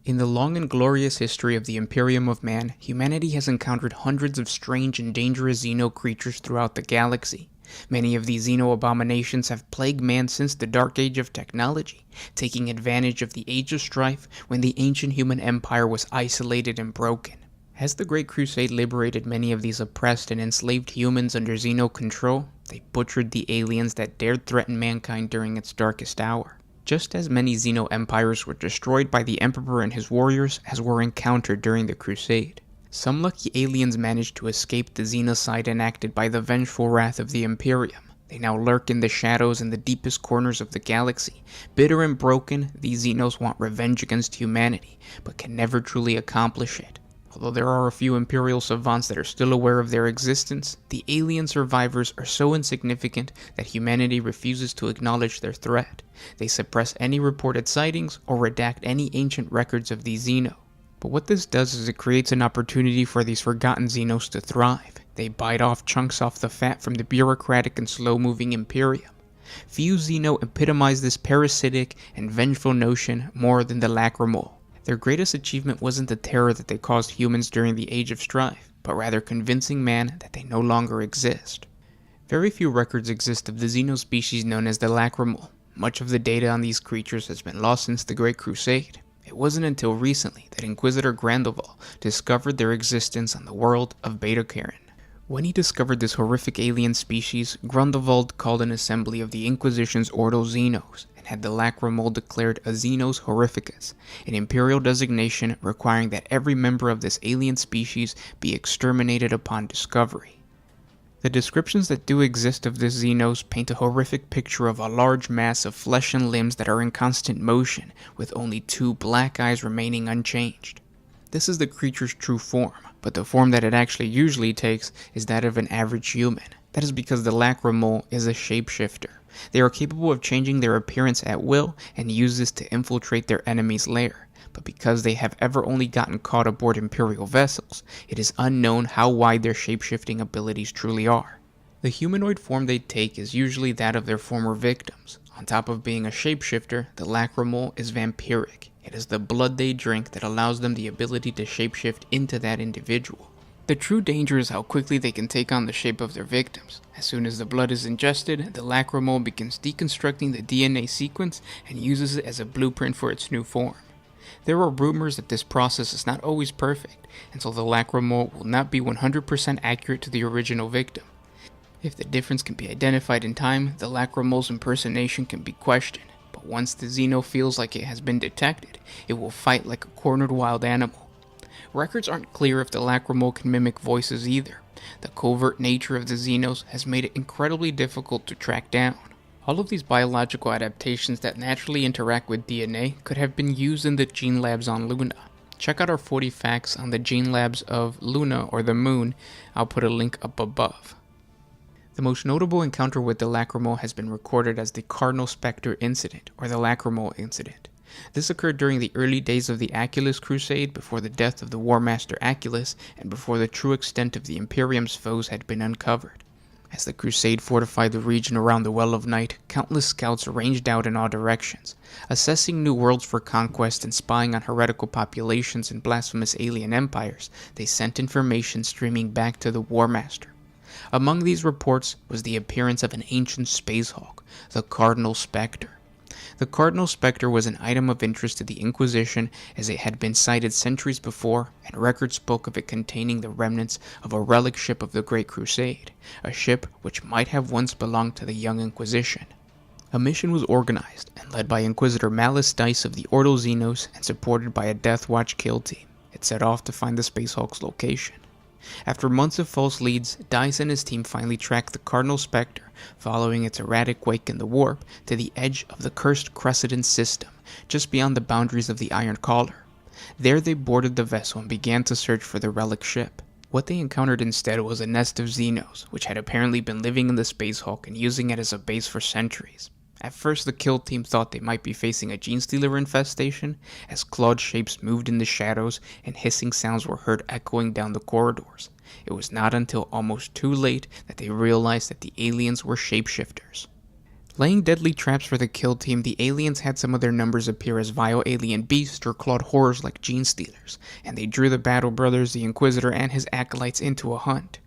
In the long and glorious history of the Imperium of Man, humanity has encountered hundreds of strange and dangerous Xeno creatures throughout the galaxy. Many of these Xeno abominations have plagued man since the Dark Age of technology, taking advantage of the Age of Strife when the ancient human empire was isolated and broken. As the Great Crusade liberated many of these oppressed and enslaved humans under Xeno control, they butchered the aliens that dared threaten mankind during its darkest hour. Just as many Xeno empires were destroyed by the Emperor and his warriors as were encountered during the Crusade. Some lucky aliens managed to escape the xenocide enacted by the vengeful wrath of the Imperium. They now lurk in the shadows in the deepest corners of the galaxy. Bitter and broken, these Xenos want revenge against humanity, but can never truly accomplish it. Although there are a few Imperial savants that are still aware of their existence, the alien survivors are so insignificant that humanity refuses to acknowledge their threat. They suppress any reported sightings or redact any ancient records of these Xeno. But what this does is it creates an opportunity for these forgotten Xenos to thrive. They bite off chunks off the fat from the bureaucratic and slow-moving Imperium. Few Xeno epitomize this parasitic and vengeful notion more than the Lacrymol. Their greatest achievement wasn't the terror that they caused humans during the Age of Strife, but rather convincing man that they no longer exist. Very few records exist of the Xeno species known as the Lacrymol. Much of the data on these creatures has been lost since the Great Crusade. It wasn't until recently that Inquisitor Grandoval discovered their existence on the world of Beta Carin. When he discovered this horrific alien species, Grandoval called an assembly of the Inquisition's Ordo Xenos, and had the Lacrymol declared a Xenos Horrificus, an imperial designation requiring that every member of this alien species be exterminated upon discovery. The descriptions that do exist of this Xenos paint a horrific picture of a large mass of flesh and limbs that are in constant motion, with only two black eyes remaining unchanged. This is the creature's true form, but the form that it actually usually takes is that of an average human. That is because the Lacrymol is a shapeshifter. They are capable of changing their appearance at will and use this to infiltrate their enemy's lair. But because they have ever only gotten caught aboard Imperial vessels, it is unknown how wide their shapeshifting abilities truly are. The humanoid form they take is usually that of their former victims. On top of being a shapeshifter, the Lacrymol is vampiric. It is the blood they drink that allows them the ability to shapeshift into that individual. The true danger is how quickly they can take on the shape of their victims. As soon as the blood is ingested, the Lacrymol begins deconstructing the DNA sequence and uses it as a blueprint for its new form. There are rumors that this process is not always perfect, and so the Lacrymol will not be 100% accurate to the original victim. If the difference can be identified in time, the Lacrymol's impersonation can be questioned, but once the Xeno feels like it has been detected, it will fight like a cornered wild animal. Records aren't clear if the Lacrymol can mimic voices either. The covert nature of the Xenos has made it incredibly difficult to track down. All of these biological adaptations that naturally interact with DNA could have been used in the gene labs on Luna. Check out our 40 facts on the gene labs of Luna or the Moon. I'll put a link up above. The most notable encounter with the Lacrymol has been recorded as the Cardinal Spectre incident, or the Lacrymol incident. This occurred during the early days of the Aculus Crusade, before the death of the War Master Aculus, and before the true extent of the Imperium's foes had been uncovered. As the Crusade fortified the region around the Well of Night, countless scouts ranged out in all directions, assessing new worlds for conquest and spying on heretical populations and blasphemous alien empires. They sent information streaming back to the War Master. Among these reports was the appearance of an ancient space hawk, the Cardinal Spectre. The Cardinal Spectre was an item of interest to the Inquisition, as it had been sighted centuries before, and records spoke of it containing the remnants of a relic ship of the Great Crusade, a ship which might have once belonged to the Young Inquisition. A mission was organized and led by Inquisitor Malus Dice of the Ordo Xenos and supported by a Death Watch kill team. It set off to find the Space Hawk's location. After months of false leads, Dice and his team finally tracked the Cardinal Spectre, following its erratic wake in the warp, to the edge of the cursed Crescent system, just beyond the boundaries of the Iron Collar. There they boarded the vessel and began to search for the relic ship. What they encountered instead was a nest of Xenos, which had apparently been living in the Space Hulk and using it as a base for centuries. At first, the kill team thought they might be facing a Genestealer infestation, as clawed shapes moved in the shadows and hissing sounds were heard echoing down the corridors. It was not until almost too late that they realized that the aliens were shapeshifters. Laying deadly traps for the kill team, the aliens had some of their numbers appear as vile alien beasts or clawed horrors like gene stealers, and they drew the Battle Brothers, the Inquisitor, and his acolytes into a hunt.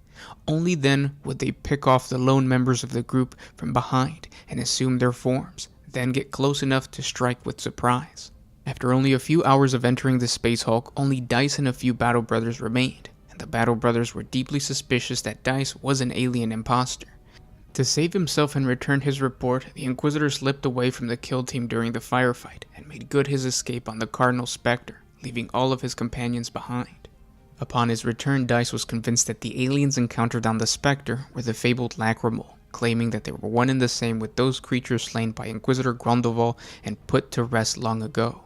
Only then would they pick off the lone members of the group from behind and assume their forms, then get close enough to strike with surprise. After only a few hours of entering the Space Hulk, only Dice and a few Battle Brothers remained, and the Battle Brothers were deeply suspicious that Dice was an alien imposter. To save himself and return his report, the Inquisitor slipped away from the kill team during the firefight and made good his escape on the Cardinal Spectre, leaving all of his companions behind. Upon his return, Dice was convinced that the aliens encountered on the Spectre were the fabled Lacrymol, claiming that they were one and the same with those creatures slain by Inquisitor Grondoval and put to rest long ago.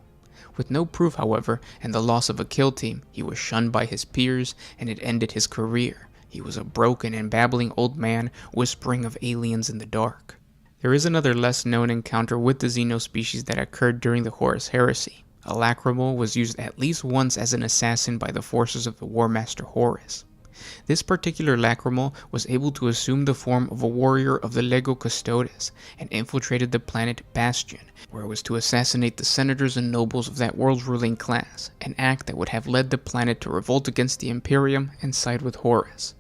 With no proof, however, and the loss of a kill team, he was shunned by his peers, and it ended his career. He was a broken and babbling old man, whispering of aliens in the dark. There is another less-known encounter with the Xeno species that occurred during the Horus Heresy. A Lacrymol was used at least once as an assassin by the forces of the War Master Horus. This particular Lacrymol was able to assume the form of a warrior of the Lego Custodes and infiltrated the planet Bastion, where it was to assassinate the senators and nobles of that world's ruling class, an act that would have led the planet to revolt against the Imperium and side with Horus.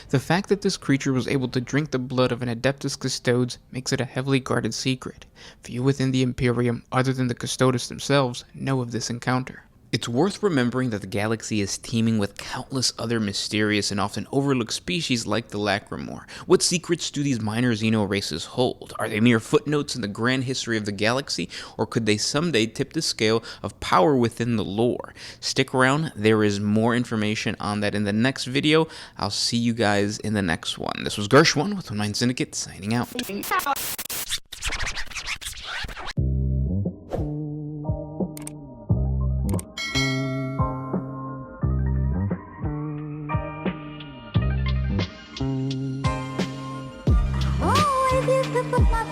The fact that this creature was able to drink the blood of an Adeptus Custodes makes it a heavily guarded secret. Few within the Imperium, other than the Custodes themselves, know of this encounter. It's worth remembering that the galaxy is teeming with countless other mysterious and often overlooked species like the Lacrymol. What secrets do these minor Xeno races hold? Are they mere footnotes in the grand history of the galaxy, or could they someday tip the scale of power within the lore? Stick around, there is more information on that in the next video. I'll see you guys in the next one. This was Gershwin with Online Syndicate, signing out. Oh, I did put my